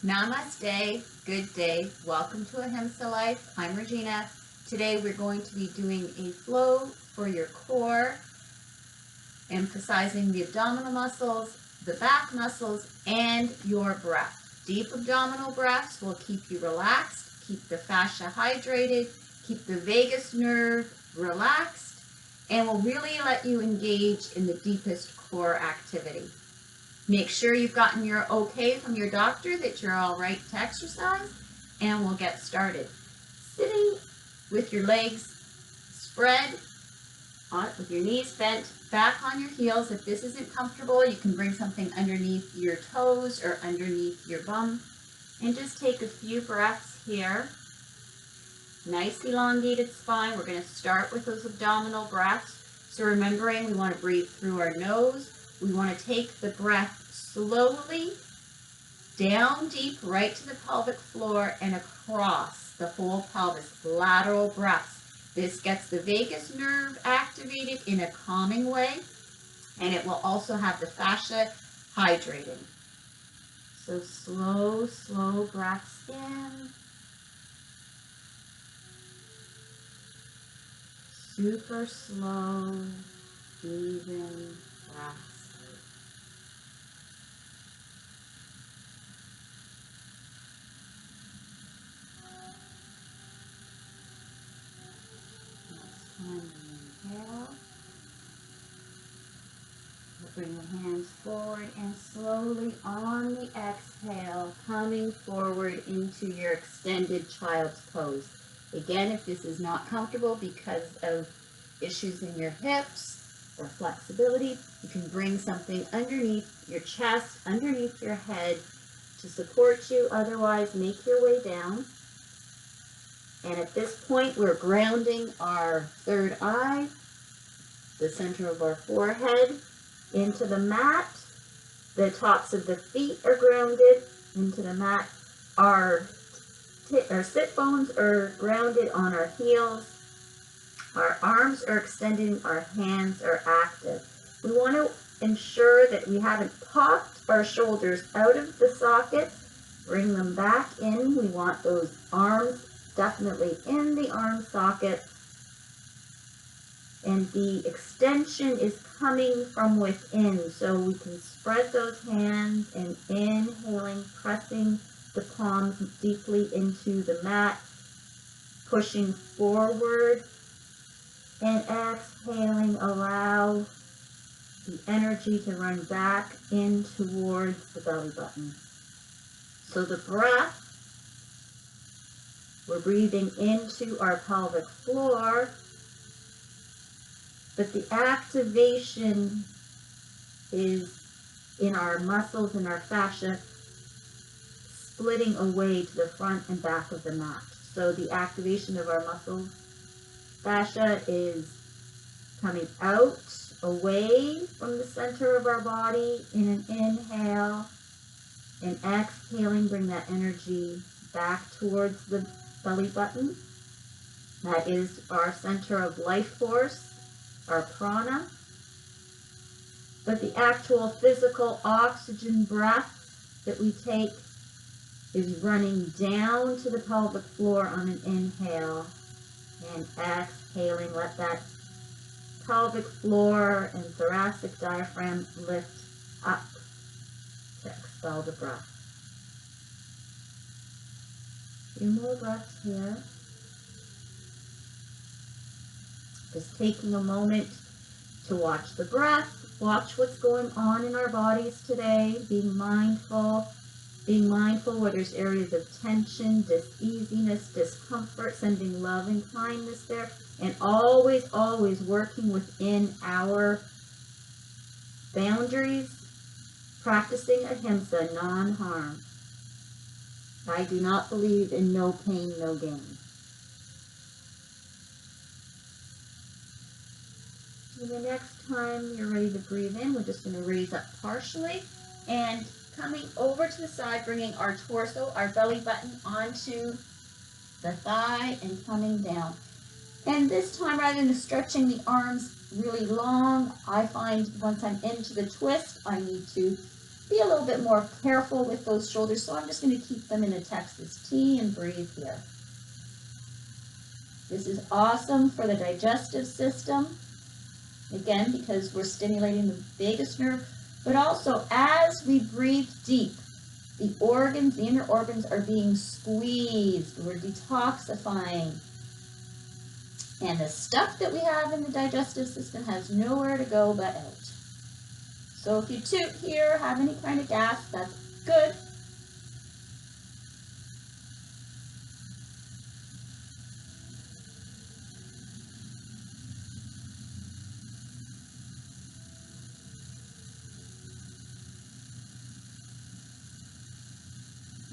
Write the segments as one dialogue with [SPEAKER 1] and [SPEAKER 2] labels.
[SPEAKER 1] Namaste, good day. Welcome to Ahimsa Life. I'm Regina. Today we're going to be doing a flow for your core, emphasizing the abdominal muscles, the back muscles, and your breath. Deep abdominal breaths will keep you relaxed, keep the fascia hydrated, keep the vagus nerve relaxed, and will really let you engage in the deepest core activity. Make sure you've gotten your okay from your doctor that you're all right to exercise, and we'll get started. Sitting with your legs spread, with your knees bent back on your heels. If this isn't comfortable, you can bring something underneath your toes or underneath your bum. And just take a few breaths here. Nice elongated spine. We're going to start with those abdominal breaths. So remembering we want to breathe through our nose. We want to take the breath slowly down deep right to the pelvic floor and across the whole pelvis. Lateral breaths. This gets the vagus nerve activated in a calming way, and it will also have the fascia hydrating. So slow breaths in. Super slow, even breaths. Inhale. Bring the hands forward and slowly on the exhale, coming forward into your extended child's pose. Again, if this is not comfortable because of issues in your hips or flexibility, you can bring something underneath your chest, underneath your head to support you. Otherwise, make your way down. And at this point, we're grounding our third eye, the center of our forehead, into the mat. The tops of the feet are grounded into the mat. Our sit bones are grounded on our heels. Our arms are extended. Our hands are active. We want to ensure that we haven't popped our shoulders out of the sockets. Bring them back in. We want those arms definitely in the arm socket, and the extension is coming from within, so we can spread those hands and inhaling, pressing the palms deeply into the mat, pushing forward, and exhaling, allow the energy to run back in towards the belly button. So the breath, we're breathing into our pelvic floor, but the activation is in our muscles and our fascia, splitting away to the front and back of the mat. So the activation of our muscles, fascia is coming out, away from the center of our body in an inhale, and exhaling, bring that energy back towards the belly button. That is our center of life force, our prana. But the actual physical oxygen breath that we take is running down to the pelvic floor on an inhale, and exhaling, let that pelvic floor and thoracic diaphragm lift up to expel the breath. A few more breaths here. Just taking a moment to watch the breath, watch what's going on in our bodies today, being mindful where there's areas of tension, dis-easiness, discomfort, sending love and kindness there, and always working within our boundaries, practicing ahimsa, non-harm. I do not believe in no pain, no gain. And the next time you're ready to breathe in, we're just going to raise up partially and coming over to the side, bringing our torso, our belly button onto the thigh and coming down. And this time, rather than stretching the arms really long, I find once I'm into the twist, I need to be a little bit more careful with those shoulders. So I'm just going to keep them in a Texas T and breathe here. This is awesome for the digestive system, again, because we're stimulating the vagus nerve, but also as we breathe deep, the organs, the inner organs are being squeezed. We're detoxifying. And the stuff that we have in the digestive system has nowhere to go but out. So if you toot here, have any kind of gas, that's good.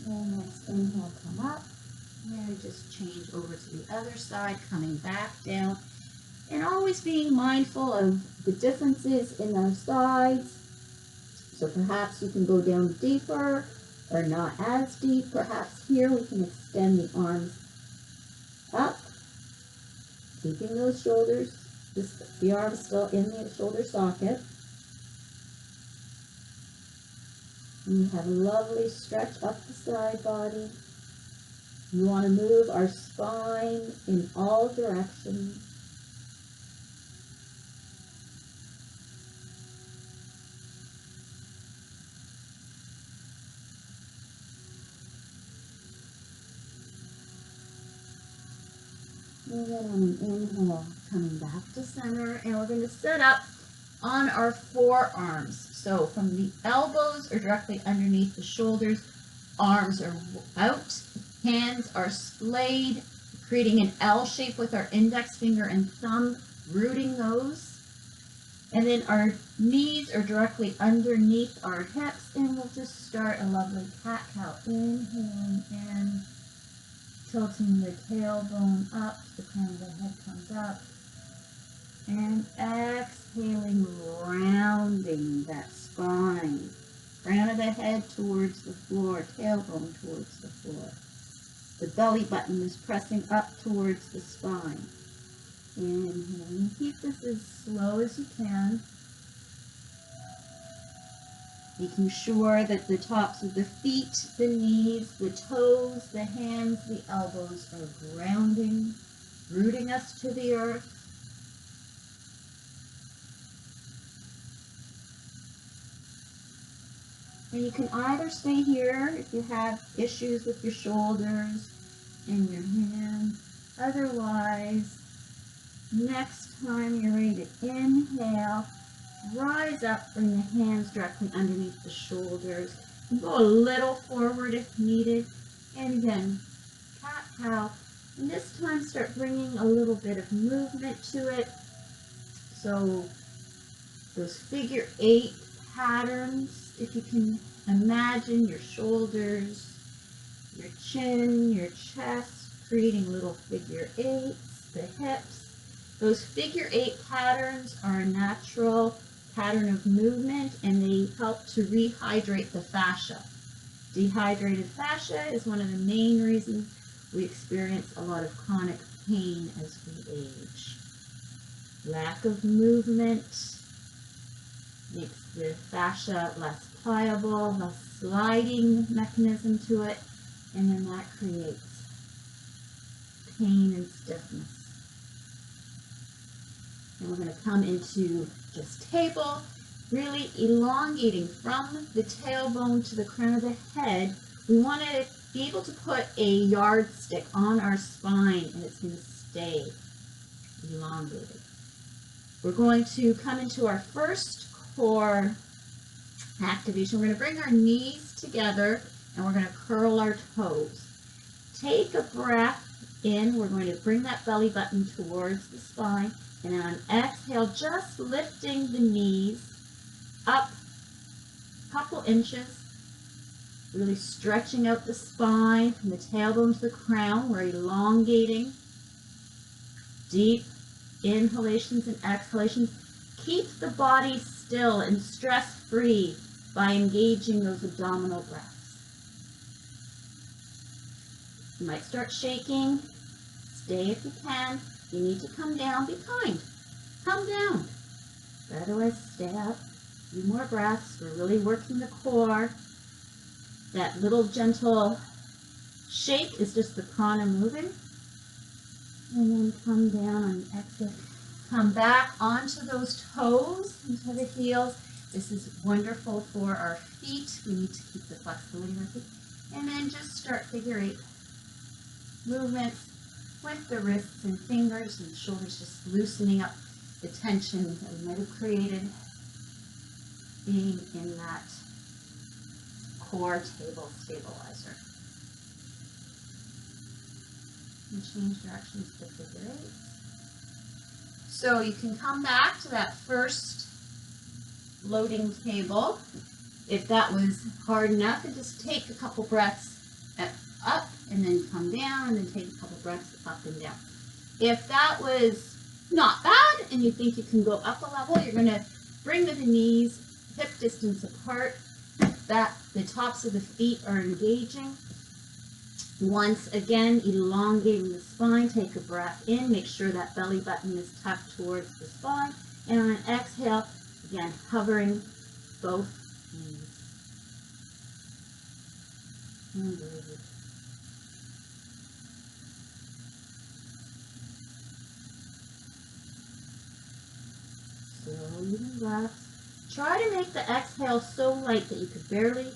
[SPEAKER 1] And next inhale, come up. And just change over to the other side, coming back down. And always being mindful of the differences in our sides. So perhaps you can go down deeper or not as deep. Perhaps here we can extend the arms up, keeping those shoulders, the arms still in the shoulder socket. And we have a lovely stretch up the side body. We want to move our spine in all directions. And then on an inhale, coming back to center, and we're going to sit up on our forearms. So from the elbows are directly underneath the shoulders, arms are out, hands are splayed, creating an L shape with our index finger and thumb, rooting those. And then our knees are directly underneath our hips, and we'll just start a lovely cat-cow. Inhaling in, tilting the tailbone up, the crown of the head comes up. And exhaling, rounding that spine. Crown of the head towards the floor, tailbone towards the floor. The belly button is pressing up towards the spine. Inhaling. Keep this as slow as you can. Making sure that the tops of the feet, the knees, the toes, the hands, the elbows are grounding, rooting us to the earth. And you can either stay here if you have issues with your shoulders and your hands. Otherwise, next time you're ready to inhale, rise up, bring the hands directly underneath the shoulders. And go a little forward if needed. And again, cat-cow. And this time start bringing a little bit of movement to it. So those figure 8 patterns, if you can imagine your shoulders, your chin, your chest, creating little figure 8s, the hips. Those figure 8 patterns are a natural pattern of movement, and they help to rehydrate the fascia. Dehydrated fascia is one of the main reasons we experience a lot of chronic pain as we age. Lack of movement makes the fascia less pliable, less sliding mechanism to it, and then that creates pain and stiffness. And we're going to come into just table, really elongating from the tailbone to the crown of the head. We want to be able to put a yardstick on our spine, and it's going to stay elongated. We're going to come into our first core activation. We're going to bring our knees together, and we're going to curl our toes. Take a breath in. We're going to bring that belly button towards the spine. And on exhale, just lifting the knees up a couple inches, really stretching out the spine from the tailbone to the crown. We're elongating. Deep inhalations and exhalations. Keep the body still and stress-free by engaging those abdominal breaths. You might start shaking. Stay if you can. You need to come down. Be kind. Come down. But otherwise, stay up. few more breaths. We're really working the core. That little gentle shake is just the prana moving. And then come down on the exhale. Come back onto those toes, into the heels. This is wonderful for our feet. We need to keep the flexibility in our feet. And then just start figure 8 movements with the wrists and fingers and shoulders, just loosening up the tension that we might have created being in that core table stabilizer. And change directions to figure 8. So you can come back to that first loading table if that was hard enough, and just take a couple breaths up and then come down, and then take a couple breaths up and down. If that was not bad and you think you can go up a level, you're going to bring the knees hip distance apart, that the tops of the feet are engaging. Once again, elongating the spine, take a breath in, make sure that belly button is tucked towards the spine, and on an exhale, again, hovering both knees. And breathe. Slowly relax. Try to make the exhale so light that you could barely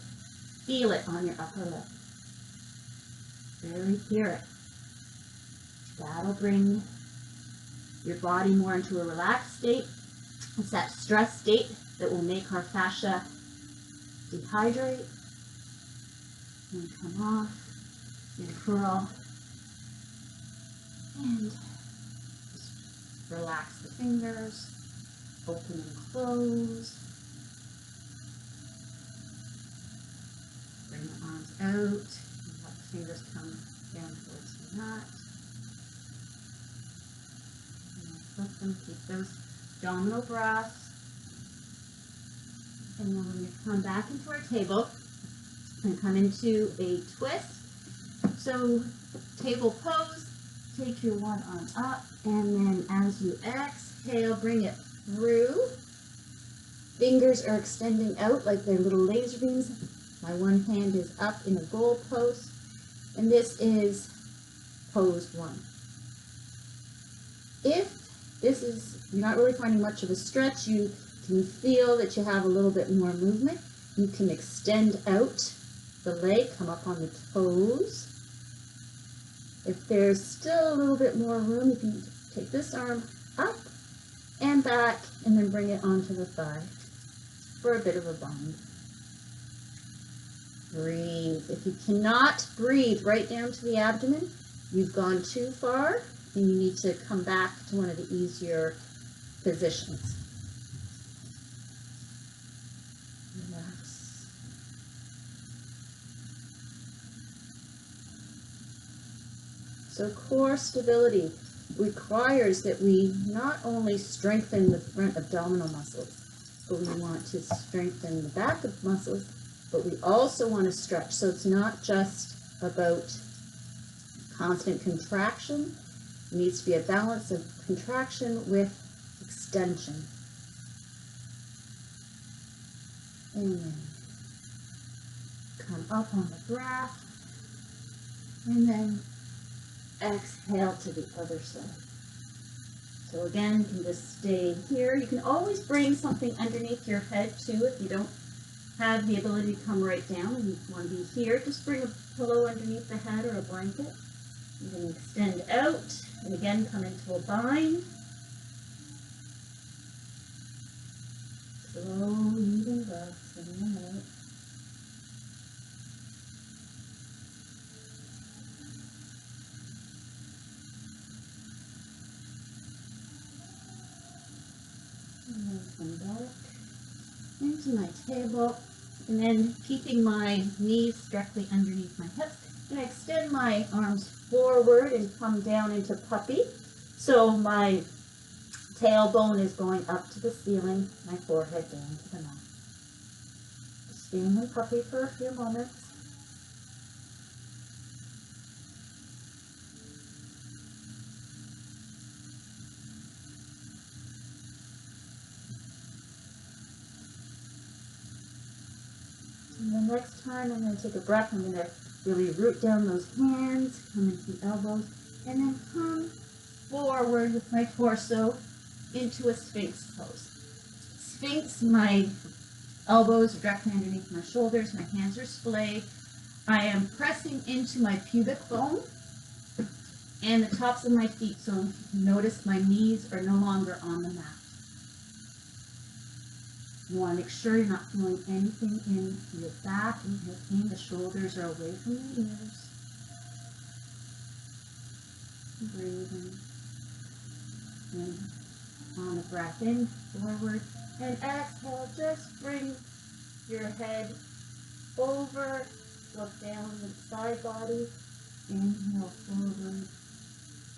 [SPEAKER 1] feel it on your upper lip. Barely hear it. That'll bring your body more into a relaxed state. It's that stress state that will make our fascia dehydrate and come off and curl. And just relax the fingers, open and close. Bring the arms out. Fingers come down towards the mat. And flip them, keep those abdominal breaths. And then when you come back into our table, and come into a twist. So table pose, take your one arm up, and then as you exhale, bring it through. Fingers are extending out like they're little laser beams. My one hand is up in a goal post. And this is pose 1. If this is, you're not really finding much of a stretch, you can feel that you have a little bit more movement, you can extend out the leg, come up on the toes. If there's still a little bit more room, you can take this arm up and back, and then bring it onto the thigh for a bit of a bind. Breathe. If you cannot breathe right down to the abdomen, you've gone too far and you need to come back to one of the easier positions. Relax. So core stability requires that we not only strengthen the front abdominal muscles, but we want to strengthen the back of muscles, but we also want to stretch. So it's not just about constant contraction. It needs to be a balance of contraction with extension. And then come up on the breath. And then exhale to the other side. So again, you can just stay here. You can always bring something underneath your head too if you don't have the ability to come right down and you want to be here. Just bring a pillow underneath the head or a blanket. You can extend out and again come into a bind. Slow, even breaths in and out. And then come back into my table, and then keeping my knees directly underneath my hips. And I extend my arms forward and come down into puppy. So my tailbone is going up to the ceiling, my forehead down to the mat. Staying in puppy for a few moments. And the next time I'm going to take a breath, I'm going to really root down those hands, come into the elbows, and then come forward with my torso into a Sphinx pose. Sphinx, my elbows are directly underneath my shoulders, my hands are splayed. I am pressing into my pubic bone and the tops of my feet, so notice my knees are no longer on the mat. You want to make sure you're not feeling anything in your back and your pain. The shoulders are away from the ears. Breathing in on the breath in, forward, and exhale. Just bring your head over, look down the side body. Inhale forward,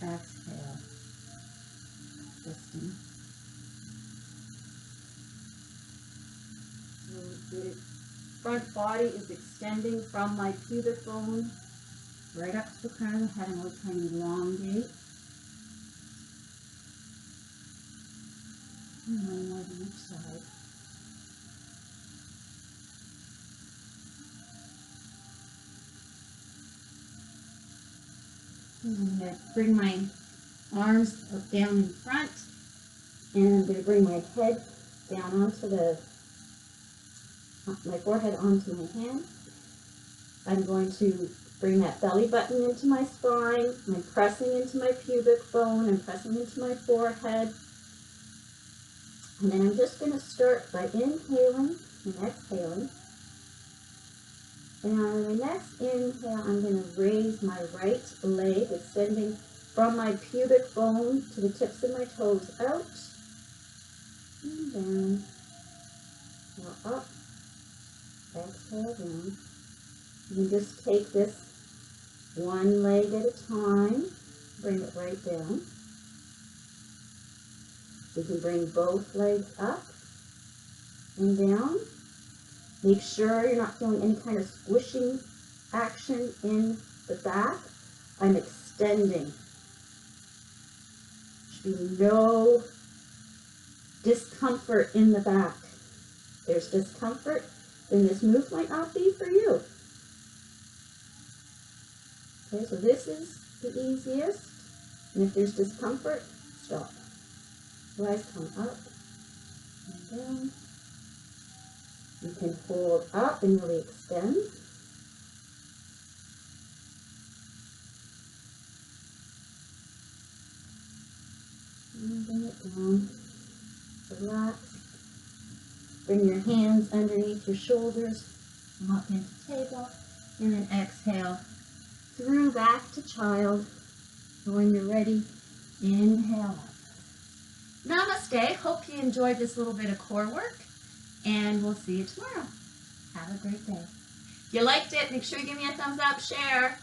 [SPEAKER 1] exhale. Twisting. So the front body is extending from my pubic bone right up to the crown of the head. I'm really trying to elongate. And one more on each side. And I'm going to bring my arms down in front, and I'm going to bring my head down onto my forehead onto my hand. I'm going to bring that belly button into my spine. I'm pressing into my pubic bone. I'm pressing into my forehead. And then I'm just going to start by inhaling and exhaling. And on the next inhale, I'm going to raise my right leg, extending from my pubic bone to the tips of my toes out. And down. Now up. Exhale down. You just take this one leg at a time. Bring it right down. You can bring both legs up and down. Make sure you're not feeling any kind of squishing action in the back. I'm extending. There should be no discomfort in the back. If there's discomfort, then this move might not be for you. Okay, so this is the easiest. And if there's discomfort, stop. Otherwise, come up and down. You can hold up and really extend. And bring it down. Relax. Bring your hands underneath your shoulders. Come up into table. And then exhale through back to child. And when you're ready, inhale up. Namaste. Hope you enjoyed this little bit of core work. And we'll see you tomorrow. Have a great day. If you liked it, make sure you give me a thumbs up, share.